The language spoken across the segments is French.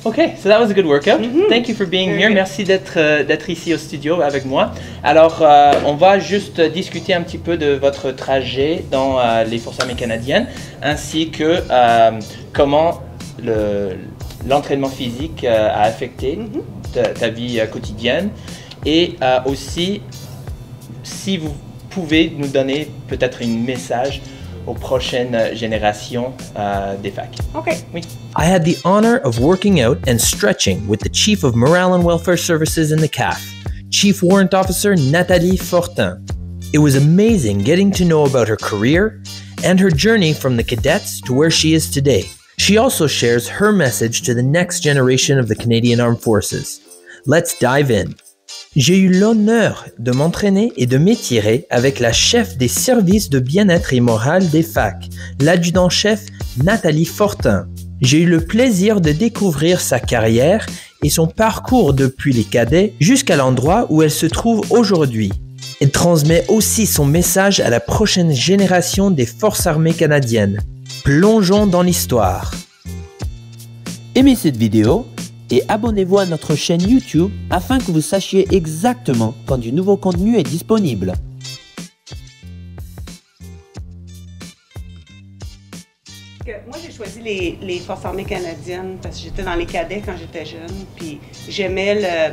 Okay, so that was a good workout. Thank you for being here. Merci d'être ici au studio avec moi. Alors, on va juste discuter un petit peu de votre trajet dans les Forces armées canadiennes, ainsi que comment l'entraînement physique a affecté ta vie quotidienne, et aussi si vous pouvez nous donner peut-être un message aux prochaines générations des facs. Okay. Oui. I had the honor of working out and stretching with the Chief of Morale and Welfare Services in the CAF, Chief Warrant Officer Nathalie Fortin. It was amazing getting to know about her career and her journey from the cadets to where she is today. She also shares her message to the next generation of the Canadian Armed Forces. Let's dive in. J'ai eu l'honneur de m'entraîner et de m'étirer avec la chef des services de bien-être et moral des facs, l'adjudant-chef Nathalie Fortin. J'ai eu le plaisir de découvrir sa carrière et son parcours depuis les cadets jusqu'à l'endroit où elle se trouve aujourd'hui. Elle transmet aussi son message à la prochaine génération des Forces armées canadiennes. Plongeons dans l'histoire. Aimez cette vidéo et abonnez-vous à notre chaîne YouTube afin que vous sachiez exactement quand du nouveau contenu est disponible. Moi, j'ai choisi les Forces armées canadiennes parce que j'étais dans les cadets quand j'étais jeune, puis j'aimais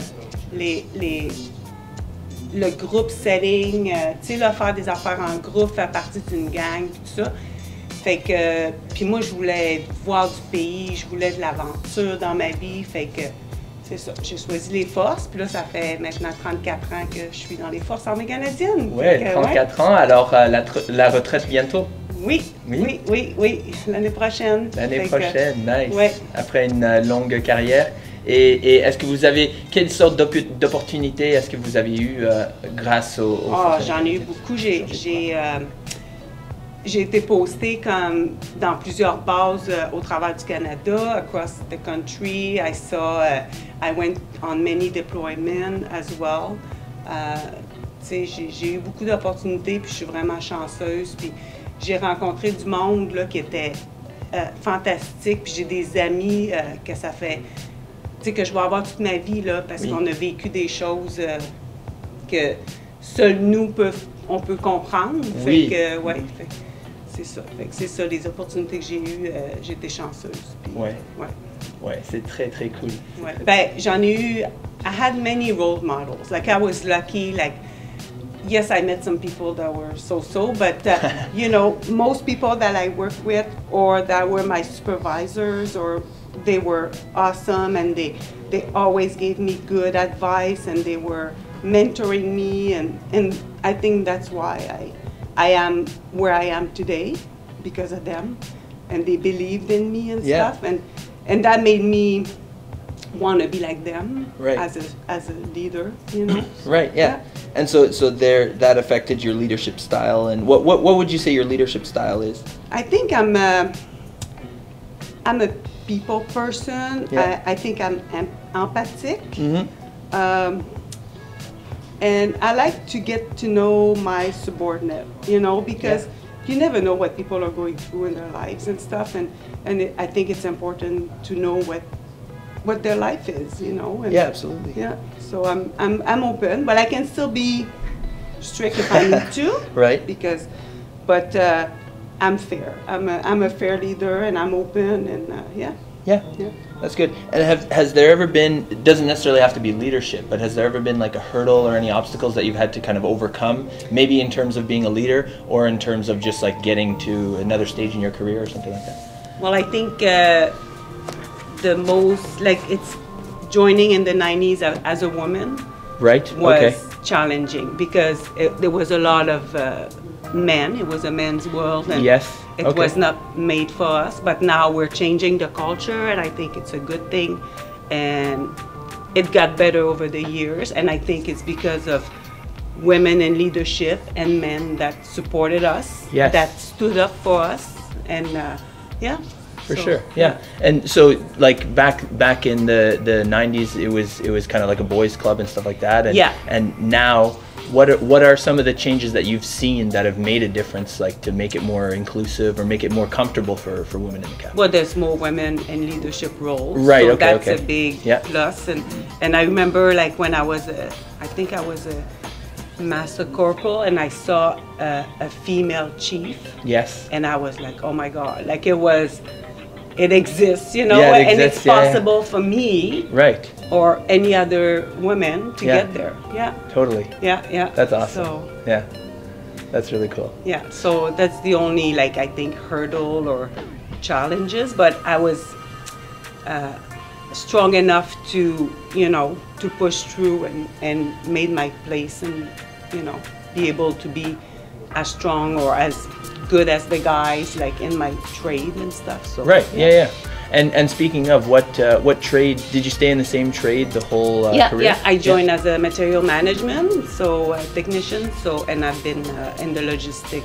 le groupe setting, tu sais, là, faire des affaires en groupe, faire partie d'une gang, puis tout ça. Fait que, puis moi, je voulais voir du pays, je voulais de l'aventure dans ma vie, fait que c'est ça. J'ai choisi les forces, puis là, ça fait maintenant 34 ans que je suis dans les Forces armées canadiennes. Ouais, 34 ans, alors la retraite bientôt? Oui, l'année prochaine. L'année prochaine, nice. Ouais. Après une longue carrière. Et est-ce que vous avez, quelle sorte d'opportunités est-ce que vous avez eu grâce aux j'en ai eu beaucoup. J'ai été postée comme dans plusieurs bases au travers du Canada, across the country. I went on many deployments as well. J'ai eu beaucoup d'opportunités, puis je suis vraiment chanceuse. Puis j'ai rencontré du monde là, qui était fantastique, puis j'ai des amis que ça fait, que je vais avoir toute ma vie là, parce qu'on a vécu des choses que seuls nous on peut comprendre. Oui. Fait que, c'est ça. C'est ça, les opportunités que j'ai eues, j'étais chanceuse. Puis, ouais, c'est très très cool. Ouais. Ben, j'en ai eu, I had many role models. Like I was lucky, like, yes, I met some people that were so-so, but you know, most people that I worked with or that were my supervisors, or they were awesome, and they always gave me good advice, and they were mentoring me, and I think that's why I am where I am today, because of them, and they believed in me and stuff, and that made me want to be like them as a leader, you know. Right. Yeah. And so that affected your leadership style. And what would you say your leadership style is? I think I'm a people person. Yeah. I think I'm empathic. And I like to get to know my subordinate, you know, because you never know what people are going through in their lives and stuff. And I think it's important to know what their life is, you know. And, absolutely. Yeah. So I'm open, but I can still be strict if I need to. Right. But I'm fair. I'm a fair leader, and I'm open, and yeah. That's good. And has there ever been, it doesn't necessarily have to be leadership, but has there ever been like a hurdle or any obstacles that you've had to kind of overcome, maybe in terms of being a leader or in terms of just like getting to another stage in your career or something like that? Well, I think the most, like, it's joining in the 90s as a woman was challenging, because there was a lot of men. It was a men's world, and it was not made for us. But now we're changing the culture, and I think it's a good thing. And it got better over the years, and I think it's because of women in leadership and men that supported us, that stood up for us, and For sure, And so, like back in the 90s, it was kind of like a boys' club and stuff like that. And, and now what are some of the changes that you've seen that have made a difference, like to make it more inclusive or make it more comfortable for women in the CAF? Well, there's more women in leadership roles. Right, so okay, that's okay. a big Yeah. plus. And I remember like when I think I was a master corporal and I saw a female chief. Yes. And I was like, oh my God, like it exists, you know, Yeah, it and exists, it's yeah, yeah. possible for me Right. or any other woman to Yeah. get there. Yeah, Totally. yeah. That's awesome. So, Yeah. That's really cool. yeah, so that's the only, like, I think, hurdle or challenges, but I was strong enough to, you know, to push through and made my place and, you know, be able to be as strong or as good as the guys, like in my trade and stuff. So Right. Yeah. And speaking of, what trade did you stay in the same trade the whole career? Yeah, I joined as a material management, so technician. So and I've been in the logistic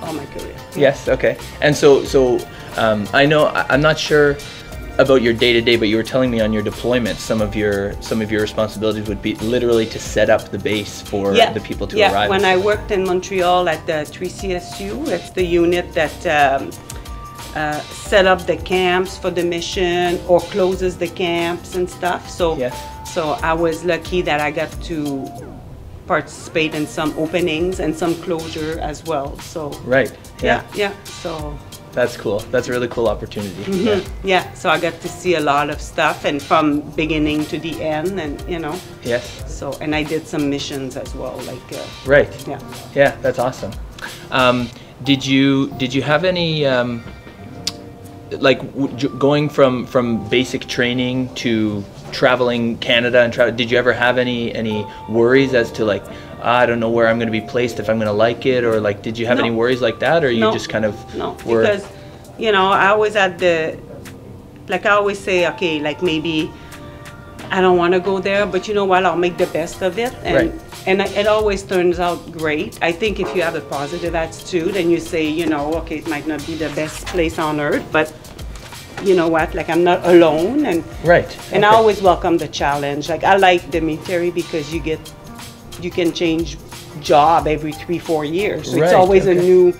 all my career. Yes. Okay. And so I know I'm not sure about your day-to-day, but you were telling me on your deployment some of your responsibilities would be literally to set up the base for the people to arrive. Yeah, when I worked in Montreal at the 3CSU, it's the unit that set up the camps for the mission or closes the camps and stuff. So, Yes. so I was lucky that I got to participate in some openings and some closure as well. So Right. Yeah. yeah. So That's cool. That's a really cool opportunity. Yeah. yeah, so I got to see a lot of stuff and from beginning to the end, and you know. Yes. So and I did some missions as well, like Right. yeah. Yeah, that's awesome. Did you have any going from basic training to traveling Canada and did you ever have any worries as to like, I don't know where I'm going to be placed, if I'm going to like it, or like did you have any worries like that, or you just kind of were? Because you know I always had I always say, okay, like maybe I don't want to go there, but you know what, I'll make the best of it, and Right. and it always turns out great. I think if you have a positive attitude and you say, you know, okay, it might not be the best place on earth, but you know what, like I'm not alone, and Right. and I Okay. always welcome the challenge. Like I like the military because you can change job every 3-4 years. So Right, it's always okay.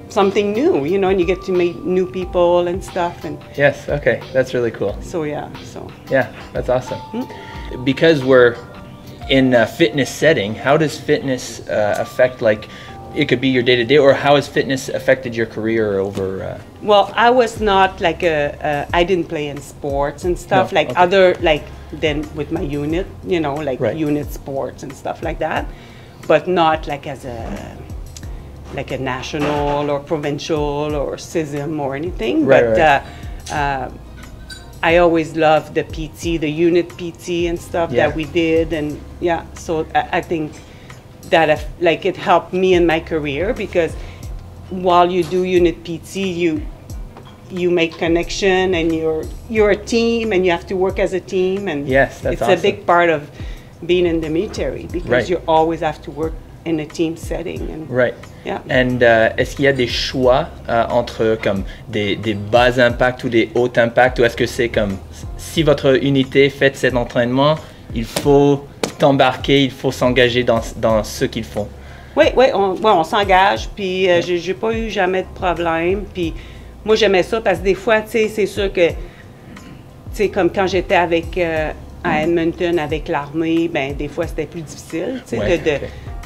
something new, you know, and you get to meet new people and stuff. And Yes. Okay. That's really cool. so, yeah, so. Yeah, that's awesome. Because we're in a fitness setting, how does fitness affect, like, it could be your day-to-day, or how has fitness affected your career over? Well, I was not like I didn't play in sports and stuff, No, like okay. other, like then with my unit, you know, like Right. unit sports and stuff like that, but not like as a national or provincial or CISM or anything. Right, But I always loved the PT, the unit PT and stuff Yeah. that we did, and yeah, so I think that like it helped me in my career, because while you do unit PT, you make connection and you're a team and you have to work as a team, and Yes, that's it's awesome. a big part of being in the military, because Right. you always have to work in a team setting. And Right. Yeah. And est-ce qu'il y a des choix entre comme des bas impacts ou des hauts impacts, ou est-ce que c'est comme si votre unité fait cet entraînement, il faut t'embarquer, il faut s'engager dans ce qu'ils font? Oui, on s'engage, puis j'ai pas eu jamais de problème, puis moi j'aimais ça parce que des fois, tu sais, c'est sûr que, tu sais, comme quand j'étais avec à Edmonton avec l'armée, ben des fois c'était plus difficile, tu sais,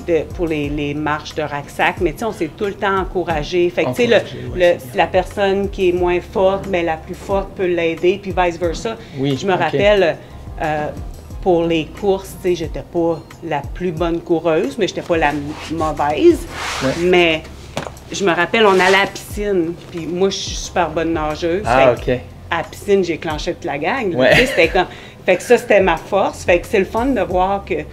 Ouais, pour les marches de rucksack, mais tu sais, on s'est tout le temps encouragé. Fait que tu sais, Encouragé, si la personne qui est moins forte, mais la plus forte peut l'aider, puis vice versa. Oui, Je me ok. rappelle. Pour les courses, tu sais, j'étais pas la plus bonne coureuse, mais j'étais pas la mauvaise. Ouais. Mais je me rappelle, on allait à la piscine, puis moi, je suis super bonne nageuse. Ah, Fait que ok. à la piscine, j'ai clenché toute la gang. Ouais. Tu sais, c'était comme... Fait que ça, c'était ma force. Fait que c'est le fun de voir que, tu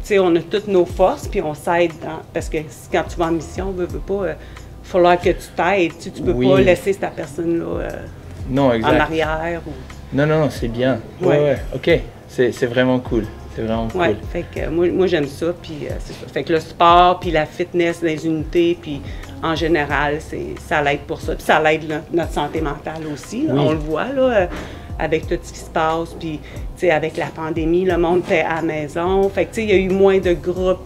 sais, on a toutes nos forces, puis on s'aide. Parce que quand tu vas en mission, on veut pas... falloir que tu t'aides. Tu peux Oui. pas laisser cette personne-là Non, exact. en arrière. Ou... Non, c'est bien. Ouais, ok. C'est vraiment cool. C'est vraiment cool. Ouais, fait que moi j'aime ça, puis c'est ça. Fait que le sport, puis la fitness dans les unités, puis en général, ça l'aide pour ça. Puis ça l'aide notre santé mentale aussi, là. Oui. On le voit, là. avec tout ce qui se passe, puis, tu sais, avec la pandémie, le monde était à la maison. Fait que, tu sais, il y a eu moins de groupes.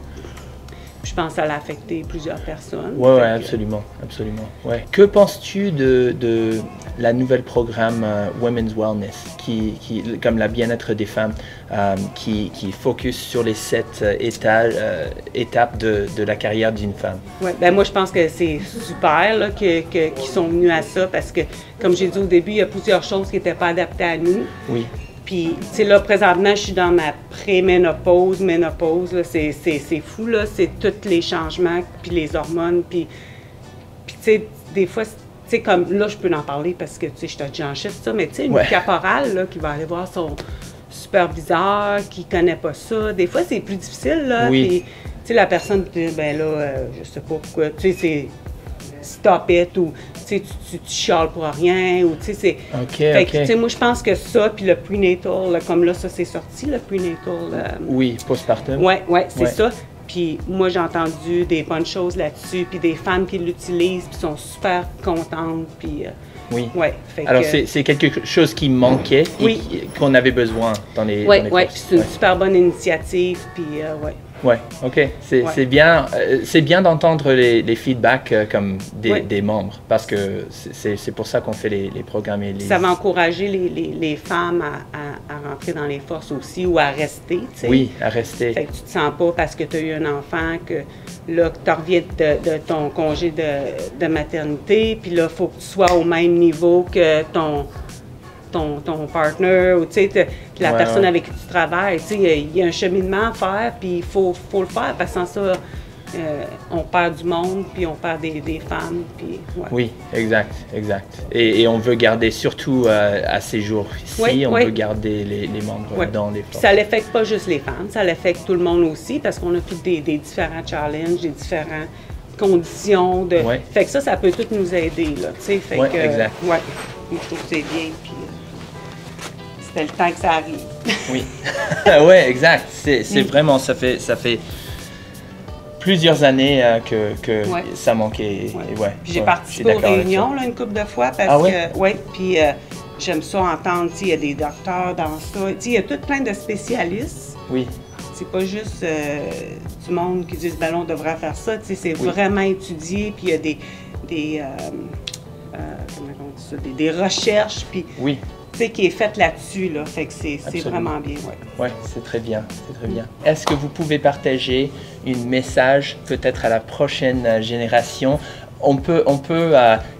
Je pense que ça a affecté plusieurs personnes. Oui, ouais, absolument, absolument. Ouais. Que penses-tu de la nouvelle programme Women's Wellness, comme la bien-être des femmes, qui focus sur les 7 étapes de la carrière d'une femme? Oui, ben moi je pense que c'est super là, qu'ils sont venus à ça parce que, comme j'ai dit au début, il y a plusieurs choses qui n'étaient pas adaptées à nous. Oui. Puis, tu sais, là, présentement, je suis dans ma ménopause, là, c'est fou, là, c'est tous les changements, puis les hormones, puis tu sais, des fois, tu sais, comme, là, je peux en parler parce que, tu sais, je suis déjà en chef, ça, mais tu sais, une caporale, là, qui va aller voir son superviseur, qui connaît pas ça, des fois, c'est plus difficile, là, puis, tu sais, la personne dit, ben là, je sais pas pourquoi, tu sais, c'est stop it, ou tu chiales pour rien, ou tu sais, c'est... Fait que, tu sais, moi, je pense que ça, puis le prenatal, là, comme là, ça, c'est sorti, le prenatal... oui, postpartum. Oui, c'est ça. Puis moi, j'ai entendu des bonnes choses là-dessus, puis des femmes qui l'utilisent, puis sont super contentes, puis... oui. Ouais, alors, c'est quelque chose qui manquait et qu'on avait besoin dans les Oui, puis c'est une super bonne initiative, puis ouais. Ouais, ok. C'est bien d'entendre les feedbacks comme des membres, parce que c'est pour ça qu'on fait les programmes. Ça va encourager les femmes à rentrer dans les forces aussi, ou à rester, tu sais. Oui, à rester. Fait que tu te sens pas parce que tu as eu un enfant que là, que tu reviens de ton congé de maternité, puis là, il faut que tu sois au même niveau que ton partner, ou tu sais, la personne avec qui tu travailles. Tu sais, il y a un cheminement à faire, puis il faut le faire, parce que sans ça, on perd du monde, puis on perd des femmes. Puis, oui, exact. Et on veut garder, surtout à ces jours-ci, on veut garder les membres dans les forces. Ça n'affecte pas juste les femmes, ça affecte tout le monde aussi, parce qu'on a tous des différents challenges, des différentes conditions. Fait que ça peut tout nous aider, là, tu sais. Fait que, exact. Ouais, je trouve que c'est bien, puis... c'était le temps que ça arrive. Oui, ouais, exact. C'est vraiment, ça fait plusieurs années que ça manquait. Puis j'ai participé aux réunions là, une couple de fois parce que, puis j'aime ça entendre, il y a des docteurs dans ça. Il y a tout plein de spécialistes. Oui. C'est pas juste du monde qui dit ben on devrait faire ça. C'est vraiment étudié, puis il y a des recherches, puis qui est faite là-dessus, là. Fait que c'est vraiment bien, Oui, c'est très bien, Est-ce que vous pouvez partager un message peut-être à la prochaine génération? On peut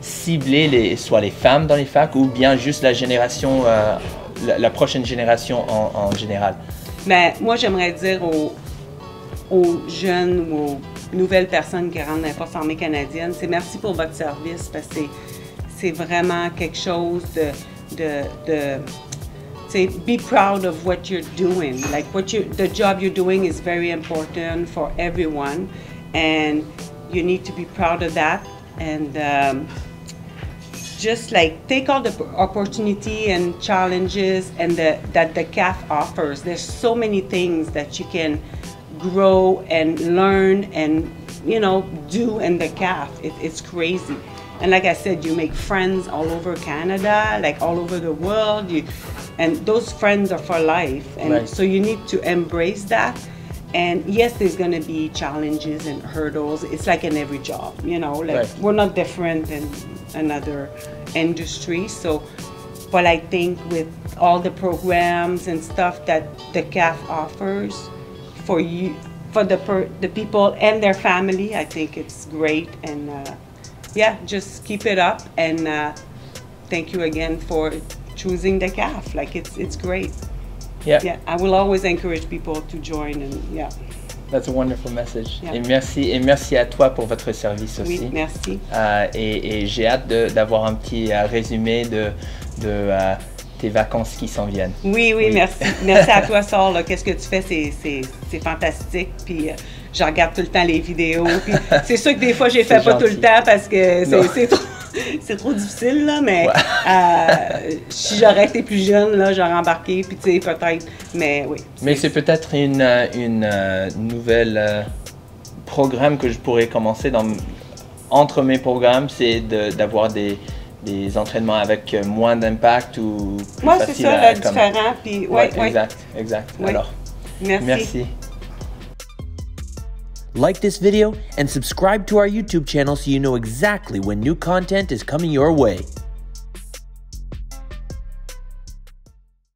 cibler soit les femmes dans les facs ou bien juste la génération, la prochaine génération en général? Mais moi, j'aimerais dire aux jeunes ou aux nouvelles personnes qui rentrent dans les forces armées canadiennes, c'est merci pour votre service, parce que c'est vraiment quelque chose say be proud of what you're doing. Like the job you're doing is very important for everyone, and you need to be proud of that. And just like take all the opportunity and challenges and that the CAF offers. There's so many things that you can grow and learn and do in the CAF. It's crazy. And like I said, you make friends all over Canada, like all over the world, and those friends are for life. And so you need to embrace that. And yes, there's going to be challenges and hurdles. It's like in every job, we're not different than another industry. So, but I think with all the programs and stuff that the CAF offers for the people and their family, I think it's great. And just keep it up, and thank you again for choosing the CAF. Like it's great. Yeah, I will always encourage people to join, and That's a wonderful message. Yeah. Et merci à toi pour votre service aussi. Oui, merci. Et j'ai hâte d'avoir un petit résumé de tes vacances qui s'en viennent. Oui, merci. Merci à toi, Saul. Qu'est-ce que tu fais, c'est fantastique. Puis je regarde tout le temps les vidéos. Puis c'est sûr que des fois, je les fais pas tout le temps parce que c'est trop difficile, là, mais si j'aurais été plus jeune, là, j'aurais embarqué, puis tu sais, peut-être, mais oui. Mais c'est peut-être une nouvelle programme que je pourrais commencer entre mes programmes, c'est d'avoir des des entraînements avec moins d'impact ou plus Moi, c'est facile ça, à le différent. Puis, Ouais, exact. Oui. Alors, Merci. Like this video and subscribe to our YouTube channel so you know exactly when new content is coming your way.